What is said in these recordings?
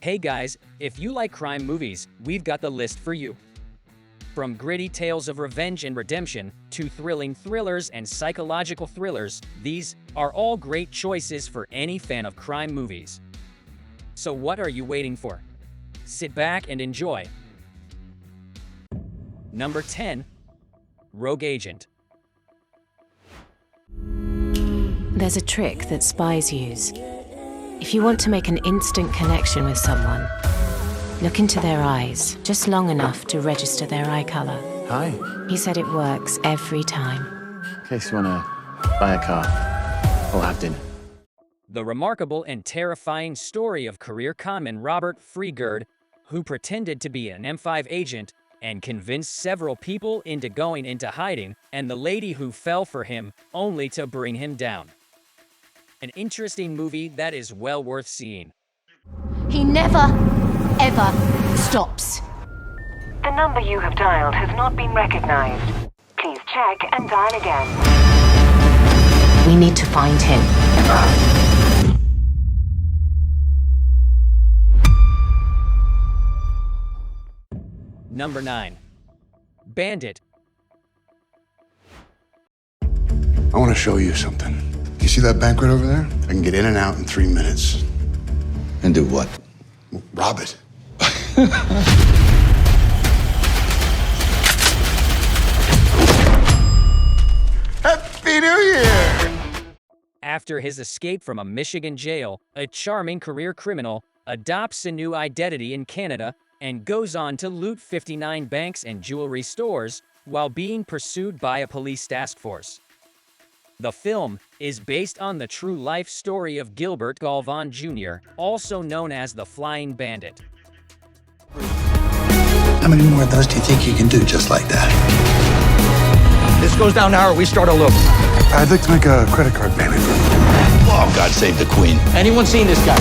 Hey guys, if you like crime movies, we've got the list for you. From gritty tales of revenge and redemption to thrilling thrillers and psychological thrillers, these are all great choices for any fan of crime movies. So what are you waiting for? Sit back and enjoy. Number 10. Rogue Agent. There's a trick that spies use. If you want to make an instant connection with someone, look into their eyes, just long enough to register their eye color. Hi. He said it works every time. In case you wanna buy a car or have dinner. The remarkable and terrifying story of career conman Robert Freegerd, who pretended to be an M5 agent and convinced several people into going into hiding, and the lady who fell for him only to bring him down. An interesting movie that is well worth seeing. He never, ever stops. The number you have dialed has not been recognized. Please check and dial again. We need to find him. Number 9. Bandit. I want to show you something. You see that bank right over there? I can get in and out in 3 minutes. And do what? Rob it. Happy New Year! After his escape from a Michigan jail, a charming career criminal adopts a new identity in Canada and goes on to loot 59 banks and jewelry stores while being pursued by a police task force. The film is based on the true life story of Gilbert Galvan Jr., also known as the Flying Bandit. How many more of those do you think you can do just like that? This goes down now or we start all over. I'd like to make a credit card payment. Oh, God save the Queen. Anyone seen this guy?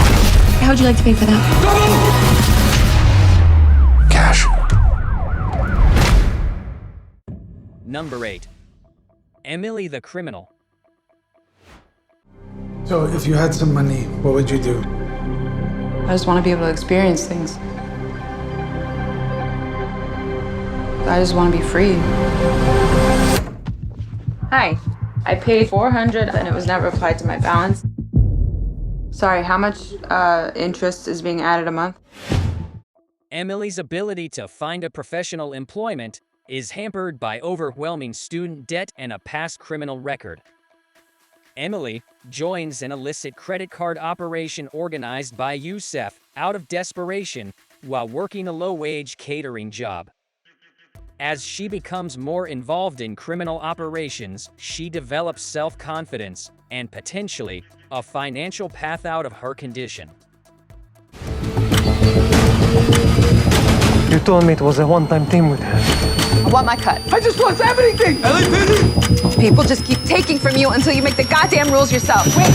How would you like to pay for that? Cash. Number 8. Emily the Criminal. So, if you had some money, what would you do? I just want to be able to experience things. I just want to be free. Hi, I paid $400 and it was never applied to my balance. Sorry, how much interest is being added a month? Emily's ability to find a professional employment is hampered by overwhelming student debt and a past criminal record. Emily joins an illicit credit card operation organized by Youssef out of desperation while working a low-wage catering job. As she becomes more involved in criminal operations, she develops self-confidence and potentially a financial path out of her condition. You told me it was a one-time thing with her. I want my cut. I just lost everything! People just keep taking from you until you make the goddamn rules yourself. Wait!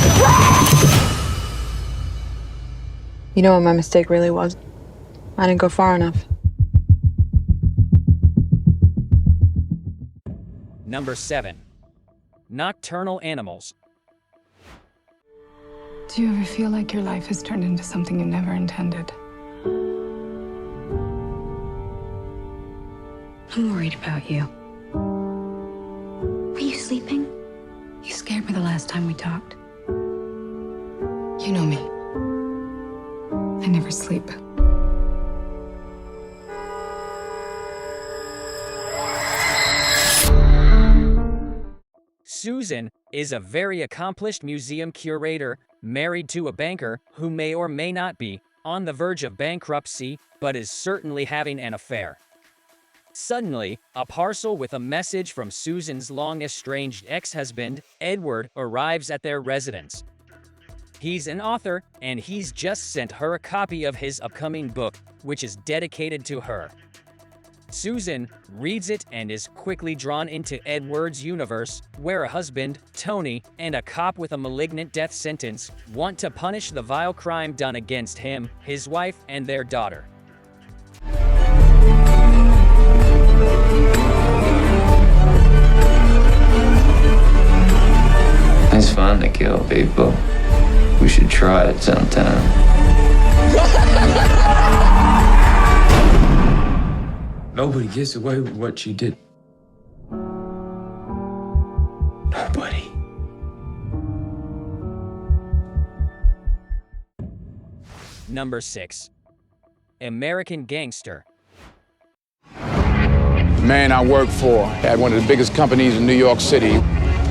You know what my mistake really was? I didn't go far enough. Number 7. Nocturnal Animals. Do you ever feel like your life has turned into something you never intended? I'm worried about you. Were you sleeping? You scared me the last time we talked. You know me. I never sleep. Susan is a very accomplished museum curator, married to a banker who may or may not be on the verge of bankruptcy, but is certainly having an affair. Suddenly, a parcel with a message from Susan's long-estranged ex-husband, Edward, arrives at their residence. He's an author, and he's just sent her a copy of his upcoming book, which is dedicated to her. Susan reads it and is quickly drawn into Edward's universe, where a husband, Tony, and a cop with a malignant death sentence want to punish the vile crime done against him, his wife, and their daughter. It's fun to kill people. We should try it sometime. Nobody gets away with what she did. Nobody. Number 6. American Gangster. The man I worked for had one of the biggest companies in New York City.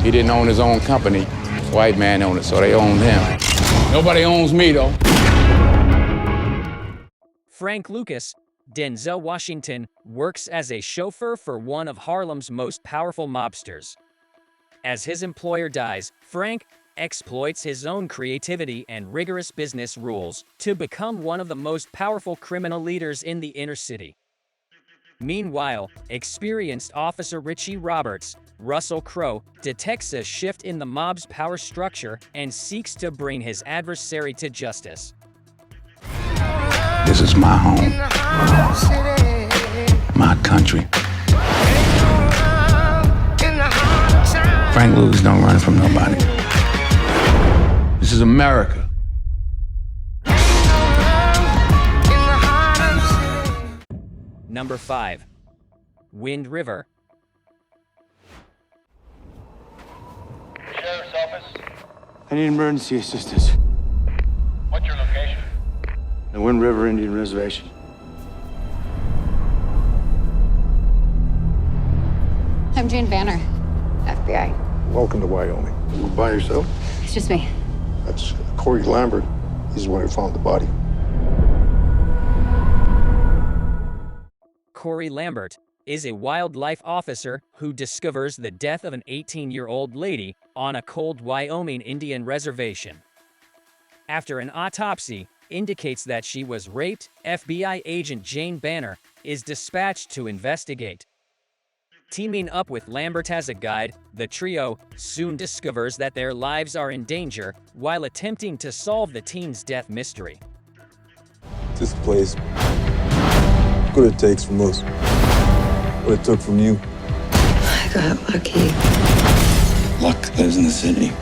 He didn't own his own company. White man owned it, so they owned him. Nobody owns me, though. Frank Lucas, Denzel Washington, works as a chauffeur for one of Harlem's most powerful mobsters. As his employer dies, Frank exploits his own creativity and rigorous business rules to become one of the most powerful criminal leaders in the inner city. Meanwhile, experienced Officer Richie Roberts, Russell Crowe, detects a shift in the mob's power structure and seeks to bring his adversary to justice. This is my home, my country. Frank Lucas don't run from nobody. This is America. Number 5. Wind River. Sheriff's Office. I need emergency assistance. What's your location? The Wind River Indian Reservation. I'm Jane Banner, FBI. Welcome to Wyoming. You by yourself? It's just me. That's Corey Lambert. He's the one who found the body. Corey Lambert is a wildlife officer who discovers the death of an 18-year-old lady on a cold Wyoming Indian reservation. After an autopsy indicates that she was raped, FBI agent Jane Banner is dispatched to investigate. Teaming up with Lambert as a guide, the trio soon discovers that their lives are in danger while attempting to solve the teen's death mystery. This place, what it takes from us, what it took from you. I got lucky. Luck lives in the city.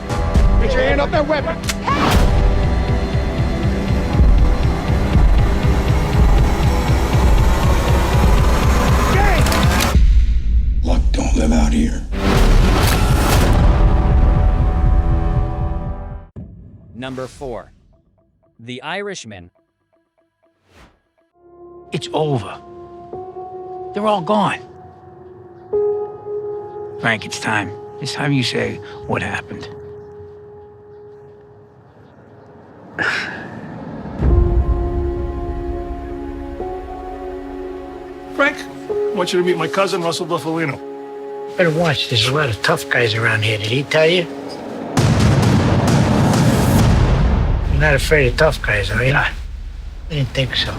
Get your hand off that weapon! Luck don't live out here. Number 4. The Irishman. It's over. They're all gone. Frank, it's time. It's time you say what happened. Frank, I want you to meet my cousin, Russell Buffalino. Better watch, there's a lot of tough guys around here. Did he tell you? You're not afraid of tough guys, are you? I didn't think so.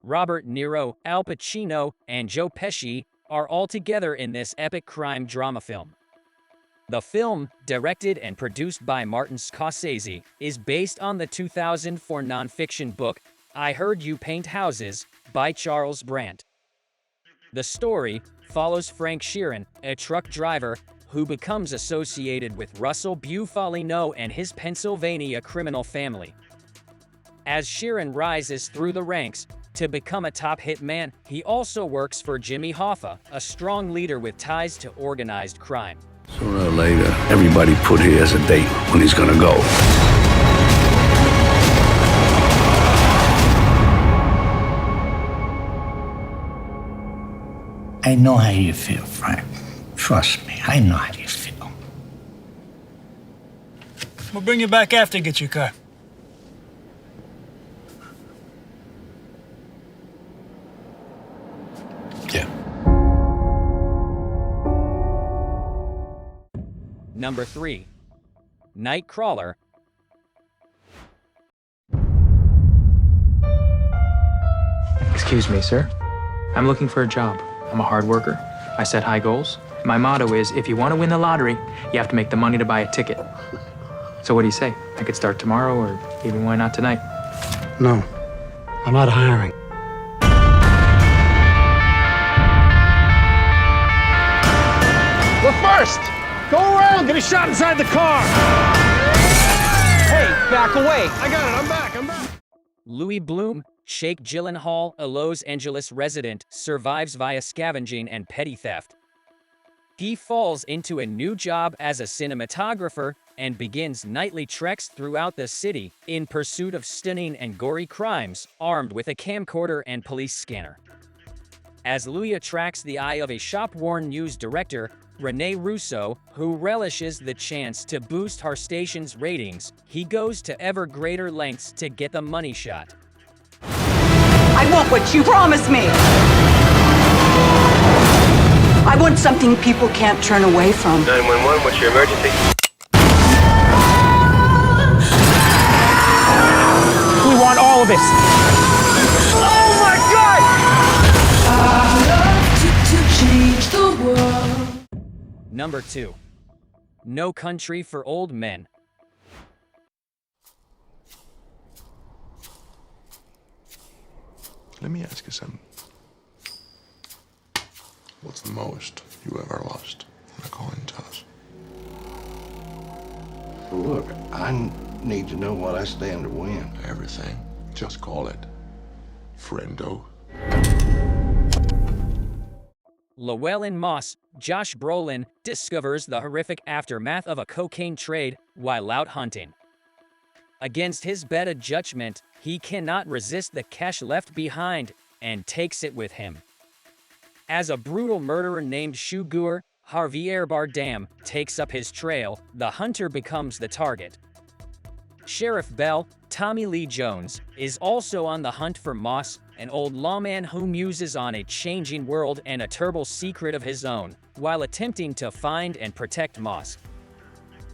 Robert Niro, Al Pacino, and Joe Pesci are all together in this epic crime drama film. The film, directed and produced by Martin Scorsese, is based on the 2004 nonfiction book I Heard You Paint Houses by Charles Brandt. The story follows Frank Sheeran, a truck driver who becomes associated with Russell Buffalino and his Pennsylvania criminal family. As Sheeran rises through the ranks to become a top hitman, he also works for Jimmy Hoffa, a strong leader with ties to organized crime. Sooner or later, everybody put here as a date when he's gonna go. I know how you feel, Frank. Trust me, I know how you feel. We'll bring you back after you get your car. Yeah. Number 3. Nightcrawler. Excuse me, sir. I'm looking for a job. I'm a hard worker. I set high goals. My motto is, if you want to win the lottery, you have to make the money to buy a ticket. So what do you say? I could start tomorrow, or even why not tonight? No, I'm not hiring. We're first! Go around, get a shot inside the car! Hey, back away! I got it, I'm back. Louis Bloom, Jake Gyllenhaal, a Los Angeles resident, survives via scavenging and petty theft. He falls into a new job as a cinematographer and begins nightly treks throughout the city in pursuit of stunning and gory crimes, armed with a camcorder and police scanner. As Louis attracts the eye of a shop-worn news director, Rene Russo, who relishes the chance to boost her station's ratings, he goes to ever greater lengths to get the money shot. I want what you promised me! I want something people can't turn away from. 911, what's your emergency? We want all of it. Oh my God! Number 2. No Country for Old Men. Let me ask you something. What's the most you ever lost in a coin toss? Look, I need to know what I stand to win. Everything. Just call it friendo. Llewellyn Moss, Josh Brolin, discovers the horrific aftermath of a cocaine trade while out hunting. Against his better judgment, he cannot resist the cash left behind and takes it with him. As a brutal murderer named Shugur, Javier Bardem, takes up his trail, the hunter becomes the target. Sheriff Bell, Tommy Lee Jones, is also on the hunt for Moss, an old lawman who muses on a changing world and a terrible secret of his own, while attempting to find and protect Moss.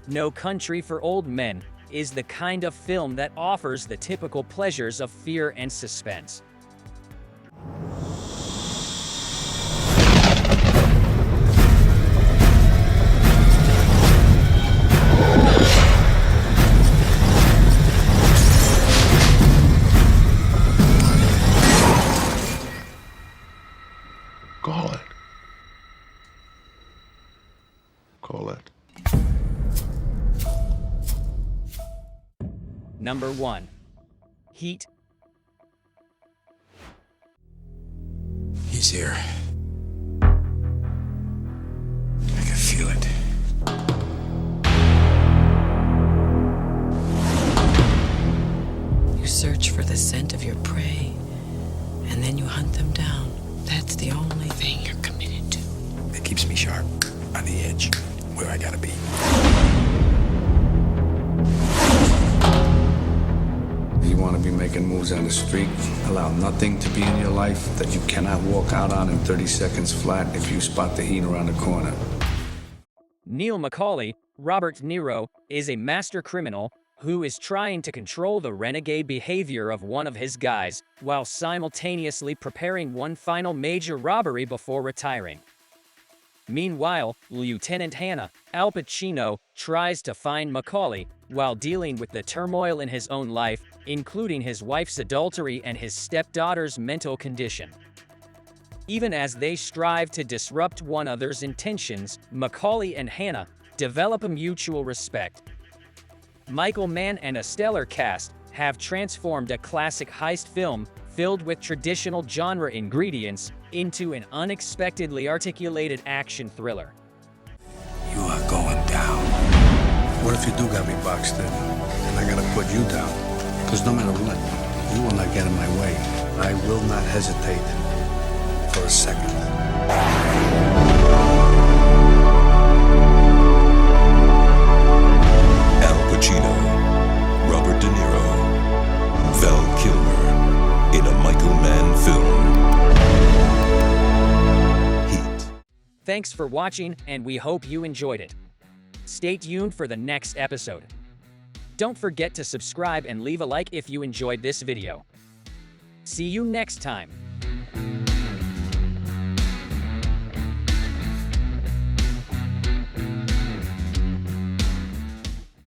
No Country for Old Men is the kind of film that offers the typical pleasures of fear and suspense. Call it. Call it. Number 1. Heat. He's here. I can feel it. You search for the scent of your prey, and then you hunt them down. That's the only thing you're committed to. It keeps me sharp, on the edge, where I gotta be. You want to be making moves on the street? Allow nothing to be in your life that you cannot walk out on in 30 seconds flat if you spot the heat around the corner. Neil McCauley, Robert De Niro, is a master criminal who is trying to control the renegade behavior of one of his guys while simultaneously preparing one final major robbery before retiring. Meanwhile, Lieutenant Hannah, Al Pacino, tries to find McCauley while dealing with the turmoil in his own life, including his wife's adultery and his stepdaughter's mental condition. Even as they strive to disrupt one another's intentions, McCauley and Hannah develop a mutual respect. Michael Mann and a stellar cast have transformed a classic heist film filled with traditional genre ingredients into an unexpectedly articulated action thriller. You are going down. What if you do got me boxed in, and I gotta put you down? Because no matter what, you will not get in my way. I will not hesitate for a second. Al Pacino, Robert De Niro, Val Kilmer in a Michael Mann film. Heat. Thanks for watching, and we hope you enjoyed it. Stay tuned for the next episode. Don't forget to subscribe and leave a like if you enjoyed this video. See you next time.